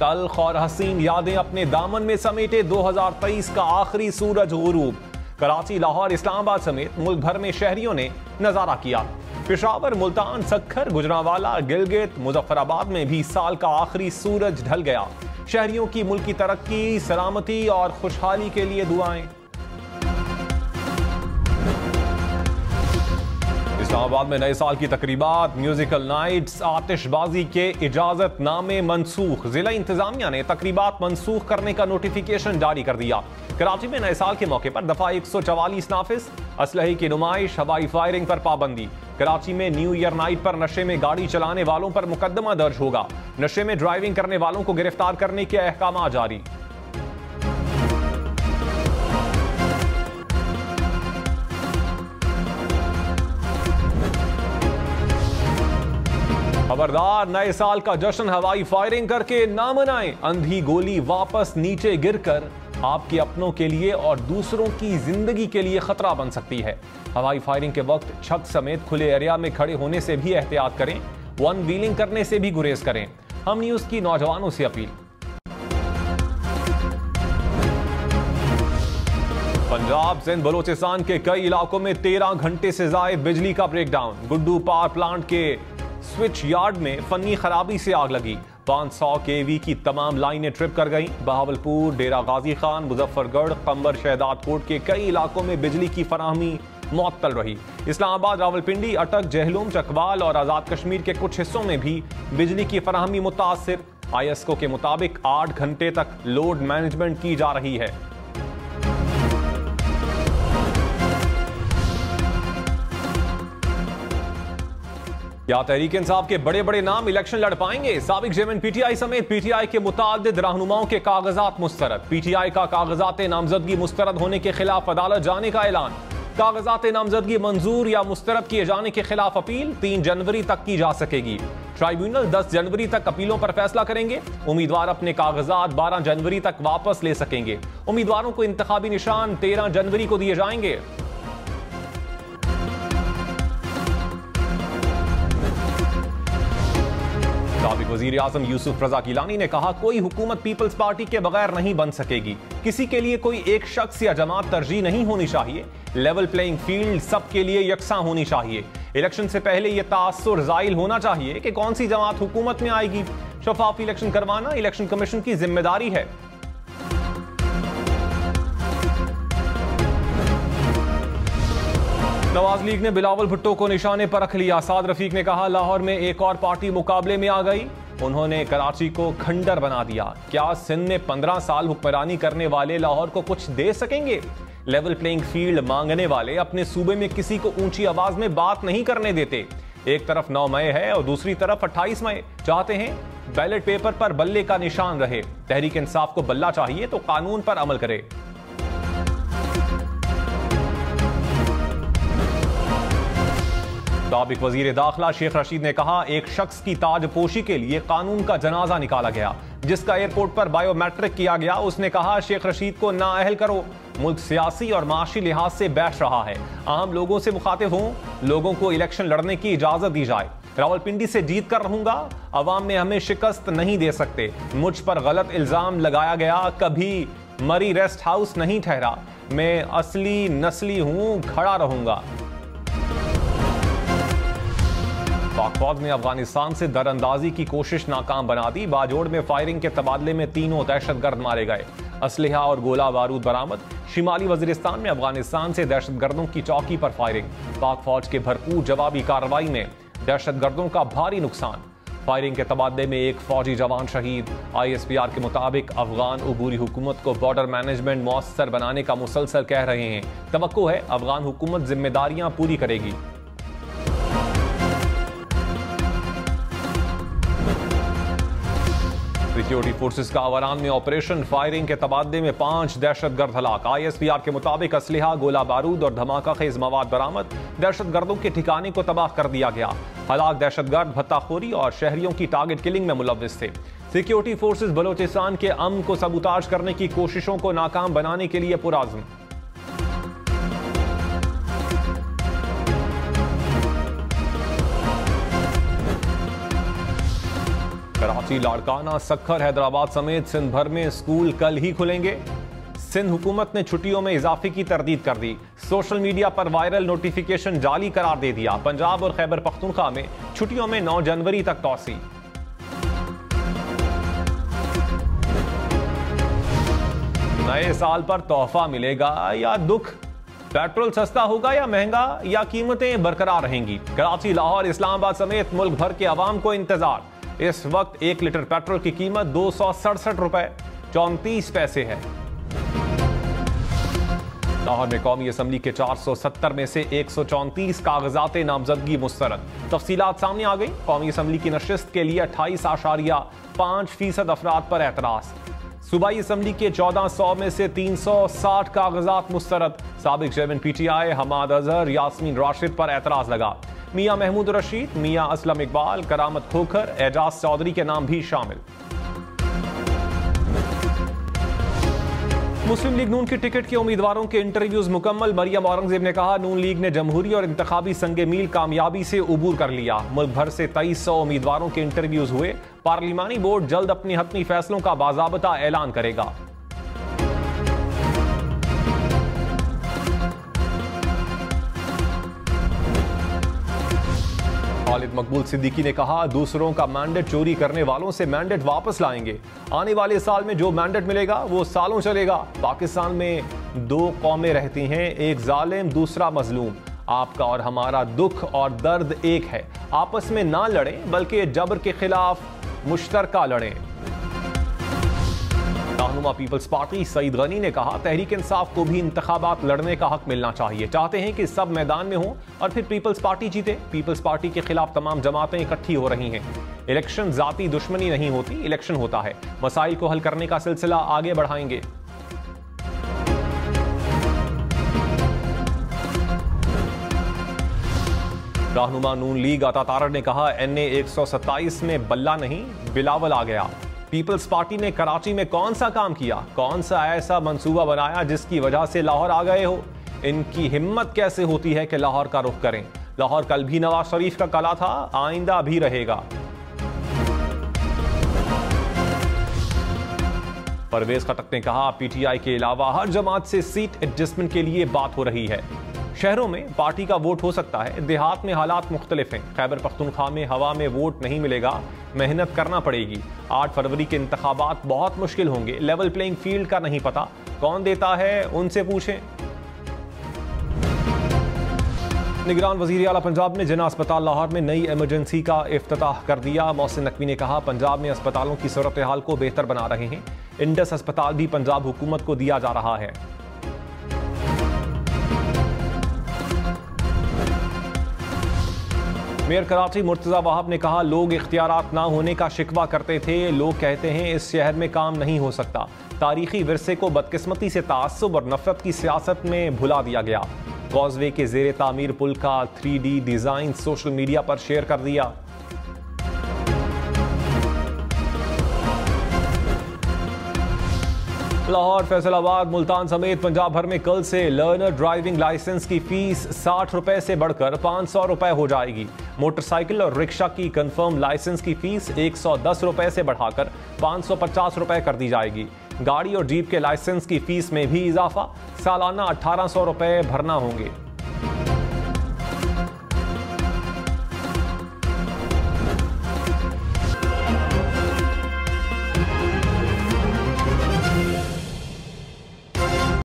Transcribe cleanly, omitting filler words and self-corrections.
तल्ख और हसीन यादें अपने दामन में समेटे 2023 का आखिरी सूरज गुरूब। कराची, लाहौर, इस्लामाबाद समेत मुल्क भर में शहरियों ने नजारा किया। पेशावर, मुल्तान, सक्खर, गुजरांवाला, गिलगित, मुजफ्फराबाद में भी साल का आखिरी सूरज ढल गया। शहरियों की मुल्क की तरक्की, सलामती और खुशहाली के लिए दुआएं। इस्लामाबाद में नए साल की तकरीबात, म्यूजिकल नाइट्स, आतिशबाजी के इजाजत नामे मनसूख। जिला इंतजामिया ने तकरीबात मनसूख करने का नोटिफिकेशन जारी कर दिया। कराची में नए साल के मौके पर दफा 144 नाफिज, असलहे की नुमाइश, हवाई फायरिंग पर पाबंदी। कराची में न्यू ईयर नाइट पर नशे में गाड़ी चलाने वालों पर मुकदमा दर्ज होगा। नशे में ड्राइविंग करने वालों को गिरफ्तार करने के अहकाम जारी। खबरदार, नए साल का जश्न हवाई फायरिंग करके ना मनाएं। अंधी गोली वापस नीचे गिरकर आपके अपनों के लिए और दूसरों की जिंदगी के लिए खतरा बन सकती है। हवाई फायरिंग के वक्त छत समेत खुले एरिया में खड़े होने से भी एहतियात करें। वन व्हीलिंग करने से भी गुरेज करें। हम न्यूज की नौजवानों से अपील। पंजाब, सिंध, बलोचिस्तान के कई इलाकों में 13 घंटे से जायद बिजली का ब्रेकडाउन। गुड्डू पावर प्लांट के स्विच यार्ड में फनी खराबी से आग लगी। 500 केवी की तमाम लाइनें ट्रिप कर गईं। बहावलपुर, डेरा गाजी खान, मुजफ्फरगढ़, कंबर, शहदाद कोट के कई इलाकों में बिजली की फराहमी मुअत्तल रही। इस्लामाबाद, रावलपिंडी, अटक, जहलुम, चकवाल और आजाद कश्मीर के कुछ हिस्सों में भी बिजली की फराहमी मुतासिर। ISO के मुताबिक 8 घंटे तक लोड मैनेजमेंट की जा रही है। क्या तहरीक इंसाफ के बड़े बड़े नाम इलेक्शन लड़ पाएंगे? साबिक चेयरमैन PTI समेत PTI के मुताद्दिद रहनुमाओं के कागजात मुस्तरद। PTI का कागजात नामजदगी मुस्तरद होने के खिलाफ अदालत जाने का ऐलान। कागजात नामजदगी मंजूर या मुस्तरद किए जाने के खिलाफ अपील 3 जनवरी तक की जा सकेगी। ट्राइब्यूनल 10 जनवरी तक अपीलों पर फैसला करेंगे। उम्मीदवार अपने कागजात 12 जनवरी तक वापस ले सकेंगे। उम्मीदवारों को इंतखाबी निशान 13 जनवरी को दिए जाएंगे। साबिक वजीर आजम यूसुफ रजा गिलानी ने कहा, कोई हुकूमत पीपल्स पार्टी के बगैर नहीं बन सकेगी। किसी के लिए कोई एक शख्स या जमात तरजीह नहीं होनी चाहिए। लेवल प्लेइंग फील्ड सबके लिए यकसां होनी चाहिए। इलेक्शन से पहले यह तासुर जाहिल होना चाहिए कि कौन सी जमात हुकूमत में आएगी। शफाफ इलेक्शन करवाना इलेक्शन कमीशन की जिम्मेदारी है। नवाज लीग ने बिलावल भुट्टो को निशाने पर रख लिया। साद रफीक ने कहा, लाहौर में एक और पार्टी मुकाबले में आ गई। उन्होंने कराची को खंडर बना दिया। क्या सिंध में 15 साल हुक्मरानी करने वाले लाहौर को कुछ दे सकेंगे? लेवल प्लेइंग फील्ड मांगने वाले अपने सूबे में किसी को ऊंची आवाज में बात नहीं करने देते। एक तरफ 9 मई है और दूसरी तरफ 28 मई। चाहते हैं बैलेट पेपर पर बल्ले का निशान रहे। तहरीक इंसाफ को बल्ला चाहिए तो कानून पर अमल करे। साबिक वजीर दाखिला शेख रशीद ने कहा, एक शख्स की ताजपोशी के लिए कानून का जनाजा निकाला गया, जिसका एयरपोर्ट पर बायोमेट्रिक किया गया। उसने कहा, शेख रशीद को नाअहल करो। मुल्क सियासी और माशी लिहाज से बैठ रहा है। आम लोगों से मुखातिब हों, लोगों को इलेक्शन लड़ने की इजाजत दी जाए। रावलपिंडी से जीत कर रहूंगा। अवाम में हमें शिकस्त नहीं दे सकते। मुझ पर गलत इल्जाम लगाया गया। कभी मरी रेस्ट हाउस नहीं ठहरा। मैं असली नस्ली हूं, खड़ा रहूंगा। पाक फौज ने अफगानिस्तान से दरअंदाजी की कोशिश नाकाम बना दी। बाजोड़ में फायरिंग के तबादले में 3 दहशतगर्द मारे गए। असलहा और गोला बारूद बरामद। शिमाली वजीरिस्तान में अफगानिस्तान से दहशतगर्दों की चौकी पर फायरिंग। पाक फौज के भरपूर जवाबी कार्रवाई में दहशतगर्दों का भारी नुकसान। फायरिंग के तबादले में एक फौजी जवान शहीद। ISPR के मुताबिक अफगान उबूरी हुकूमत को बॉर्डर मैनेजमेंट मौसर बनाने का मुसलसल कह रहे हैं। तवक्को है अफगान हुकूमत जिम्मेदारियां पूरी करेगी। सिक्योरिटी फोर्सेस का अवरान में ऑपरेशन। फायरिंग के तबादले में 5 दहशतगर्द हलाक। ISPR के मुताबिक असलहा, गोला बारूद और धमाका खेज मवाद बरामद। दहशतगर्दों के ठिकाने को तबाह कर दिया गया। हलाक दहशतगर्द भत्ताखोरी और शहरियों की टारगेट किलिंग में मुलव्विस थे। सिक्योरिटी फोर्सेस बलोचिस्तान के अमन को सबूताज करने की कोशिशों को नाकाम बनाने के लिए पुरअज़्म। कराची कराची, लाड़काना, सक्खर, हैदराबाद समेत सिंध भर में स्कूल कल ही खुलेंगे। सिंध हुकूमत ने छुट्टियों में इजाफे की तरदीद कर दी। सोशल मीडिया पर वायरल नोटिफिकेशन जाली करार दे दिया। पंजाब और खैबर पख्तूनख्वा में छुट्टियों में 9 जनवरी तक तौसी। नए साल पर तोहफा मिलेगा या दुख? पेट्रोल सस्ता होगा या महंगा, या कीमतें बरकरार रहेंगी? कराची, लाहौर, इस्लामाबाद समेत मुल्क भर के अवाम को इंतजार। इस वक्त 1 लीटर पेट्रोल की कीमत 267 रुपए 34 पैसे है। लाहौर में कौमी असम्बली के 470 में से 134 कागजात नामजदगी मुस्तरद। तफसीलात सामने आ गई। कौमी असम्बली की नशिस्त के लिए 28.5% अफराद पर एतराज। सूबाई असम्बली के 1400 में से 360 कागजात मुस्तरद। साबिक चेयरमैन PTI हमाद अजहर, यास्मीन राशिद पर एतराज लगा। मियां महमूद रशीद, मियां असलम इकबाल, करामत खोखर, एजाज चौधरी के नाम भी शामिल। मुस्लिम लीग नून की टिकट के उम्मीदवारों के इंटरव्यूज मुकम्मल। मरियम औरंगजेब ने कहा, नून लीग ने जमहूरी और इंतखाबी संगे मील कामयाबी से उबूर कर लिया। मुल्क भर से 2300 उम्मीदवारों के इंटरव्यूज हुए। पार्लिमानी बोर्ड जल्द अपने हतमी फैसलों का बाज़ाबता ऐलान करेगा। खालिद मकबूल सिद्दीकी ने कहा, दूसरों का मैंडेट चोरी करने वालों से मैंडेट वापस लाएंगे। आने वाले साल में जो मैंडेट मिलेगा वो सालों चलेगा। पाकिस्तान में 2 कौमें रहती हैं, एक जालिम, दूसरा मजलूम। आपका और हमारा दुख और दर्द एक है। आपस में ना लड़ें, बल्कि जबर के खिलाफ मुश्तरका लड़ें। रहनुमा पीपल्स पार्टी सईद गनी ने कहा, तहरीक इंसाफ को भी इंतखाबात लड़ने का हक मिलना चाहिए। चाहते हैं कि सब मैदान में हों और फिर पीपल्स पार्टी जीते। पीपल्स पार्टी के खिलाफ तमाम जमातें इकट्ठी हो रही हैं। इलेक्शन जाती दुश्मनी नहीं होती, इलेक्शन होता है। मसाइल को हल करने का सिलसिला आगे बढ़ाएंगे। रहनुमा नून लीग अता तारड़ ने कहा, NA 127 में बल्ला नहीं, बिलावल आ गया। पीपल्स पार्टी ने कराची में कौन सा काम किया, कौन सा ऐसा मंसूबा बनाया जिसकी वजह से लाहौर आ गए हो? इनकी हिम्मत कैसे होती है कि लाहौर का रुख करें? लाहौर कल भी नवाज शरीफ का कला था, आइंदा भी रहेगा। परवेज खटक ने कहा, PTI के अलावा हर जमात से सीट एडजस्टमेंट के लिए बात हो रही है। शहरों में पार्टी का वोट हो सकता है, देहात में हालात मुख्तलिफ हैं। खैबर पख्तूनख्वा में हवा में वोट नहीं मिलेगा, मेहनत करना पड़ेगी। 8 फरवरी के इंतखाबात बहुत मुश्किल होंगे। लेवल प्लेइंग फील्ड का नहीं पता, कौन देता है उनसे पूछें। निगरान वजीर आला पंजाब ने जिना अस्पताल लाहौर में नई इमरजेंसी का इफ्तिताह कर दिया। मोहसिन नकवी ने कहा, पंजाब में अस्पतालों की सूरत हाल को बेहतर बना रहे हैं। इंडस अस्पताल भी पंजाब हुकूमत को दिया जा रहा है। मेयर कराची मुर्तजा वहाब ने कहा, लोग इख्तियारात ना होने का शिकवा करते थे। लोग कहते हैं इस शहर में काम नहीं हो सकता। तारीखी विरसे को बदकिस्मती से तासुब और नफरत की सियासत में भुला दिया गया। कॉजवे के जेर तामीर पुल का 3D डिजाइन सोशल मीडिया पर शेयर कर दिया। लाहौर, फैसलाबाद, मुल्तान समेत पंजाब भर में कल से लर्नर ड्राइविंग लाइसेंस की फीस 60 रुपए से बढ़कर 500 रुपए हो जाएगी। मोटरसाइकिल और रिक्शा की कंफर्म लाइसेंस की फीस 110 रुपए से बढ़ाकर 550 रुपए कर दी जाएगी। गाड़ी और जीप के लाइसेंस की फीस में भी इजाफा, सालाना 1800 रुपए भरना होंगे।